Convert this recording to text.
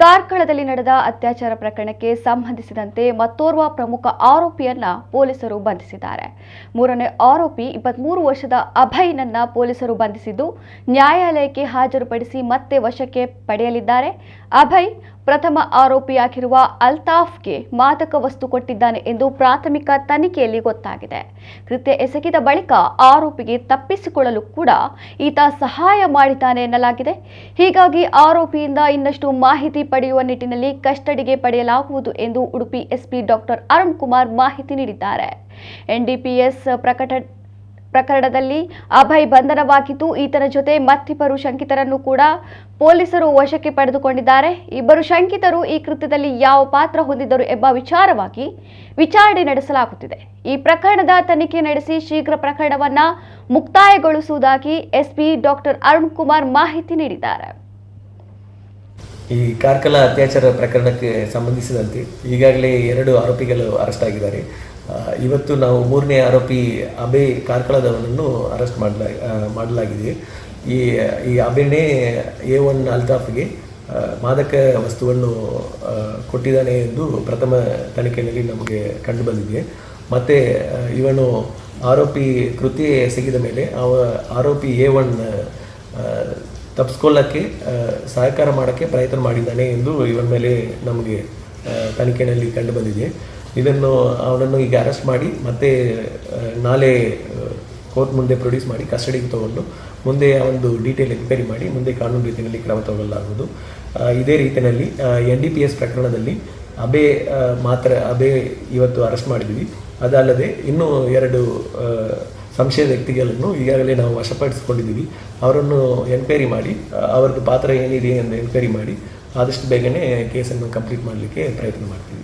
ಕಾರ್ಕಳದಲ್ಲಿ ನಡೆದ ಅತ್ಯಾಚಾರ ಪ್ರಕರಣಕ್ಕೆ ಸಂಬಂಧಿಸಿದಂತೆ ಮತ್ತೋರ್ವ ಪ್ರಮುಖ ಆರೋಪಿಯನ್ನ ಪೊಲೀಸರು ಬಂಧಿಸಿದ್ದಾರೆ. ಮೂರನೇ ಆರೋಪಿ 23 ವರ್ಷದ ಅಭಯ್ನನ್ನ ಪೊಲೀಸರು ಬಂಧಿಸಿದ್ದು ನ್ಯಾಯಾಲಯಕ್ಕೆ ಹಾಜರುಪಡಿಸಿ ಮತ್ತೆ ವಶಕ್ಕೆ ಪಡೆಯಲಿದ್ದಾರೆ. ಅಭಯ್ ಪ್ರಥಮ ಆರೋಪಿಯಾಗಿರುವ ಅಲ್ತಾಫ್ಗೆ ಮಾದಕ ವಸ್ತು ಕೊಟ್ಟಿದ್ದಾನೆ ಎಂದು ಪ್ರಾಥಮಿಕ ತನಿಖೆಯಲ್ಲಿ ಗೊತ್ತಾಗಿದೆ. ಕೃತ್ಯ ಎಸಗಿದ ಬಳಿಕ ಆರೋಪಿಗೆ ತಪ್ಪಿಸಿಕೊಳ್ಳಲು ಕೂಡ ಈತ ಸಹಾಯ ಮಾಡಿದ್ದಾನೆ ಎನ್ನಲಾಗಿದೆ. ಹೀಗಾಗಿ ಆರೋಪಿಯಿಂದ ಇನ್ನಷ್ಟು ಮಾಹಿತಿ ಪಡೆಯುವ ನಿಟ್ಟಿನಲ್ಲಿ ಕಸ್ಟಡಿಗೆ ಪಡೆಯಲಾಗುವುದು ಎಂದು ಉಡುಪಿ ಎಸ್ಪಿ ಡಾಕ್ಟರ್ ಅರುಣ್ ಕುಮಾರ್ ಮಾಹಿತಿ ನೀಡಿದ್ದಾರೆ. ಎನ್ಡಿಪಿಎಸ್ ಪ್ರಕರಣದಲ್ಲಿ ಅಭಯ್ ಬಂಧನವಾಗಿದ್ದು ಈತನ ಜೊತೆ ಮತ್ತಿಬ್ಬರು ಶಂಕಿತರನ್ನು ಕೂಡ ಪೊಲೀಸರು ವಶಕ್ಕೆ ಪಡೆದುಕೊಂಡಿದ್ದಾರೆ. ಇಬ್ಬರು ಶಂಕಿತರು ಈ ಕೃತ್ಯದಲ್ಲಿ ಯಾವ ಪಾತ್ರ ಹೊಂದಿದ್ದರು ಎಂಬ ವಿಚಾರವಾಗಿ ವಿಚಾರಣೆ ನಡೆಸಲಾಗುತ್ತಿದೆ. ಈ ಪ್ರಕರಣದ ತನಿಖೆ ನಡೆಸಿ ಶೀಘ್ರ ಪ್ರಕರಣವನ್ನ ಮುಕ್ತಾಯಗೊಳಿಸುವುದಾಗಿ ಎಸ್ಪಿ ಡಾಕ್ಟರ್ ಅರುಣ್ ಕುಮಾರ್ ಮಾಹಿತಿ ನೀಡಿದ್ದಾರೆ. ಈ ಕಾರ್ಕಳ ಅತ್ಯಾಚಾರ ಪ್ರಕರಣಕ್ಕೆ ಸಂಬಂಧಿಸಿದಂತೆ ಈಗಾಗಲೇ 2 ಆರೋಪಿಗಳು ಅರೆಸ್ಟ್ ಆಗಿದ್ದಾರೆ. ಇವತ್ತು ನಾವು 3ನೇ ಆರೋಪಿ ಅಭಯ್ ಕಾರ್ಕಳದವನನ್ನು ಅರೆಸ್ಟ್ ಮಾಡಲಾಗಿದೆ. ಈ ಅಭಯ್ನೇ A1 ಅಲ್ತಾಫ್ಗೆ ಮಾದಕ ವಸ್ತುವನ್ನು ಕೊಟ್ಟಿದ್ದಾನೆ ಎಂದು ಪ್ರಥಮ ತನಿಖೆಯಲ್ಲಿ ನಮಗೆ ಕಂಡುಬಂದಿದೆ. ಮತ್ತು ಇವನು ಆರೋಪಿ ಕೃತ್ಯ ಎಸಗಿದ ಮೇಲೆ ಆರೋಪಿ A1 ತಪ್ಪಿಸ್ಕೊಳ್ಳೋಕ್ಕೆ ಸಹಕಾರ ಮಾಡೋಕ್ಕೆ ಪ್ರಯತ್ನ ಮಾಡಿದ್ದಾನೆ ಎಂದು ಇವನ ಮೇಲೆ ನಮಗೆ ತನಿಖೆಯಲ್ಲಿ ಕಂಡುಬಂದಿದೆ. ಅವನನ್ನು ಈಗ ಅರೆಸ್ಟ್ ಮಾಡಿ ಮತ್ತೆ ನಾಳೆ ಕೋರ್ಟ್ ಮುಂದೆ ಪ್ರೊಡ್ಯೂಸ್ ಮಾಡಿ ಕಸ್ಟಡಿಗೆ ತಗೊಂಡು ಮುಂದೆ ಒಂದು ಡೀಟೇಲ್ ಎನ್ಕ್ವೈರಿ ಮಾಡಿ ಮುಂದೆ ಕಾನೂನು ರೀತಿಯಲ್ಲಿ ಕ್ರಮ ತಗೊಳ್ಳಲಾಗುವುದು. ಇದೇ ರೀತಿಯಲ್ಲಿ NDPS ಪ್ರಕರಣದಲ್ಲಿ ಅಭಯ್ ಇವತ್ತು ಅರೆಸ್ಟ್ ಮಾಡಿದ್ವಿ. ಅದಲ್ಲದೆ ಇನ್ನೂ 2 ಸಂಶಯದ ವ್ಯಕ್ತಿಗಳನ್ನು ಈಗಾಗಲೇ ನಾವು ವಶಪಡಿಸಿಕೊಂಡಿದ್ದೀವಿ. ಅವರನ್ನು ಎನ್ಕ್ವೈರಿ ಮಾಡಿ ಅವ್ರದ್ದು ಪಾತ್ರ ಏನಿದೆ ಎಂದು ಎನ್ಕ್ವೈರಿ ಮಾಡಿ ಆದಷ್ಟು ಬೇಗನೆ ಕೇಸನ್ನು ಕಂಪ್ಲೀಟ್ ಮಾಡಲಿಕ್ಕೆ ಪ್ರಯತ್ನ ಮಾಡ್ತೀವಿ.